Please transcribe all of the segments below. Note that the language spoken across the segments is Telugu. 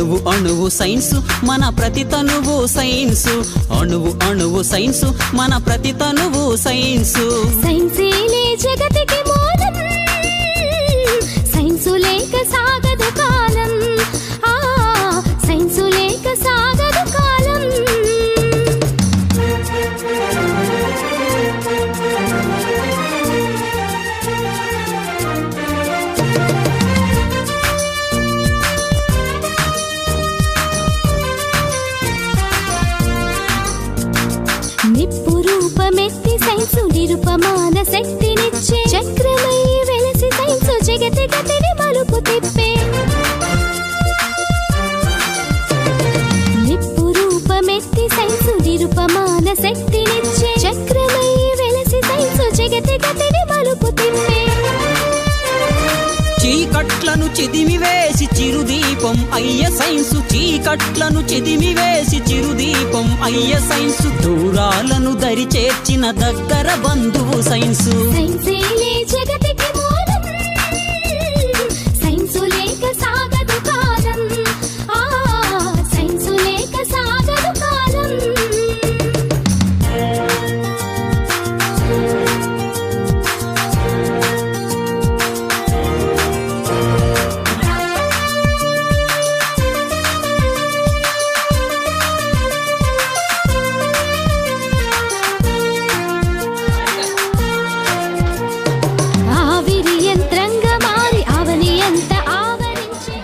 అణువు అణువు సైన్సు మన ప్రతి తనువు సైన్సు అణువు అణువు సైన్సు మన ప్రతి తనువు సైన్సు సైన్సేలే జగతికి మూలం సైన్సు లేక సాగదు కాలం సైన్సు లేక సాగదు కాలం నిప్పు రూపమెత్తి సైన్సు నిరుపమాన శక్తినిచ్చే చక్రమై వెలసి సైన్సు జగతి గతిని మలుపు తిప్పే నిప్పు రూపమెత్తి సైన్సు నిరుపమాన శక్తినిచ్చే చక్రమై వెలసి సైన్సు జగతి గతిని మలుపు తిప్పే చీకట్లను చిదిమివేసి చిరుదీపం అయ్య సైన్సు చీకట్లను చిదిమివేసి చిరుదీపం అయ్య సైన్సు దూరాలను దరి చేర్చిన దగ్గర బంధువు సైన్సు సైన్సేలే జగతికి మూలం సైన్సు లేక సాగదు కాలం సైన్సు లేక సాగదు కాలం ఆవిరి యంత్రంగా మారి అవని ఎంత ఆవరించి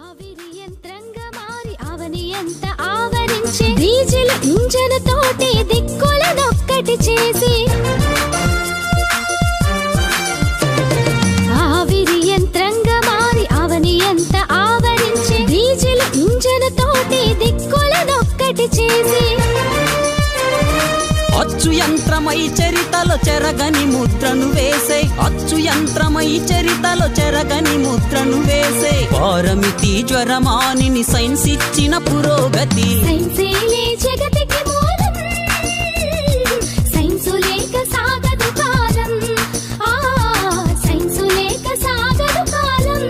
ఆవిరి యంత్రంగా మారి అవని ఎంత ఆవరించి డీజిల్ ఇంజన్ తోటి దిక్కులనొక్కటి చేసి ఆవిరి యంత్రంగా మారి అవని ఎంత ఆవరించి డీజిల్ ఇంజన్ తోటి దిక్కులనొక్కటి చేసి అచ్చు యంత్రమై చరితలో చెరగని ముద్రను వేసే అచ్చు యంత్రమై చరితలో చెరగని ముద్రను వేసే పారమితి జ్వరమానిని సైన్స్ ఇచ్చిన పురోగతి సైన్సేలే జగతికి మూలం సైన్సు లేక సాగదు కాలం సైన్సు లేక సాగదు కాలం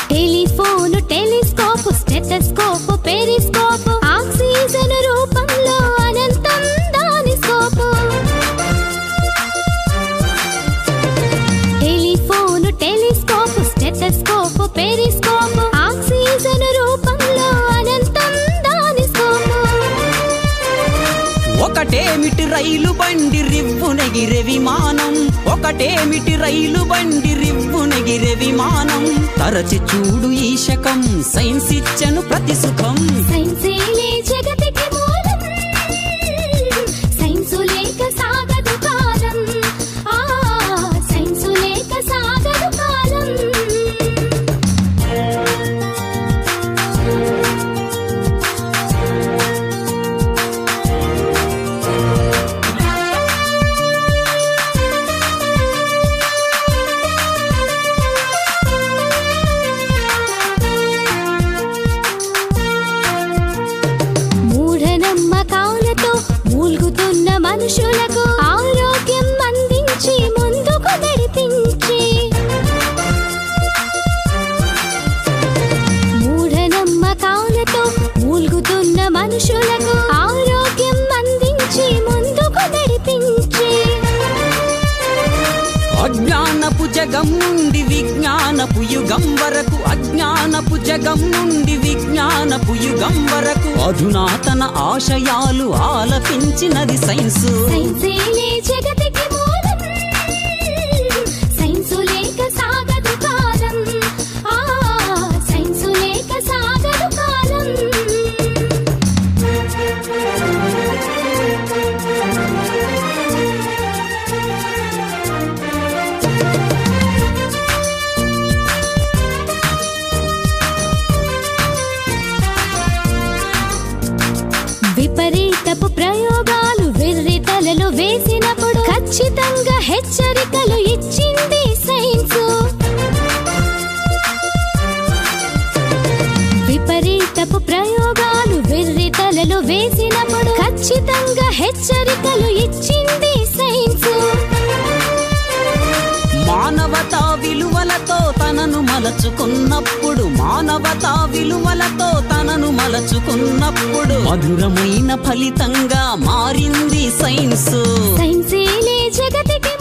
టెలిఫోను టెలిస్కోపు స్టెటస్కోపు పెరిస్కోపు ఆక్సిజన్ రూపంలో అనంతం దాని స్కోపు టెలిఫోను టెలిస్కోపు స్టెటస్కోపు పెరిస్కోపు ఆక్సిజన్ రూపంలో అనంతం దాని స్కోపు ఒకటేమిటి రైలు బండి రివ్వునెగిరే విమానం ఒకటేమిటి రైలు బండి రివ్వునెగిరే విమానం తరచి చూడు ఈ శకం సైన్స్ ఇచ్చను ప్రతి సుఖం సైన్సేలే జగతికి మూలం సైన్సు లేక సాగదు కాలం సైన్సు లేక సాగదు కాలం మూఢనమ్మకాలతో మూల్గుతున్న మనుషులకు ఆరోగ్యం అందించి ముందుకు నడిపించి మూఢనమ్మకాలతో మూల్గుతున్న మనుషులకు ఆరోగ్యం అందించి ముందుకు నడిపించి అజ్ఞానపు జగం నుండి విజ్ఞానపు యుగం వరకు అజ్ఞానపు జగం నుండి విజ్ఞానపు యుగం వరకు అధునాతన ఆశయాలు ఆలపించినది సైన్సు సైన్సేలే జగతికి మూలం సైన్సు లేక సాగదు కాలం విపరీతపు ప్రయోగాలు వెర్రి తలలు వేసినప్పుడు ఖచ్చితంగా హెచ్చరికలు ఇచ్చింది సైన్స్. విపరీతపు ప్రయోగాలు వెర్రి తలలు వేసినప్పుడు ఖచ్చితంగా హెచ్చరికలు ఇచ్చింది సైన్స్. మానవతా విలువలతో తనను మలచుకున్నప్పుడు, మానవతా విలువలతో తనను మలచుకున్నప్పుడు మధురమైన ఫలితంగా మారింది సైన్స్. సైన్సేలే జగతికి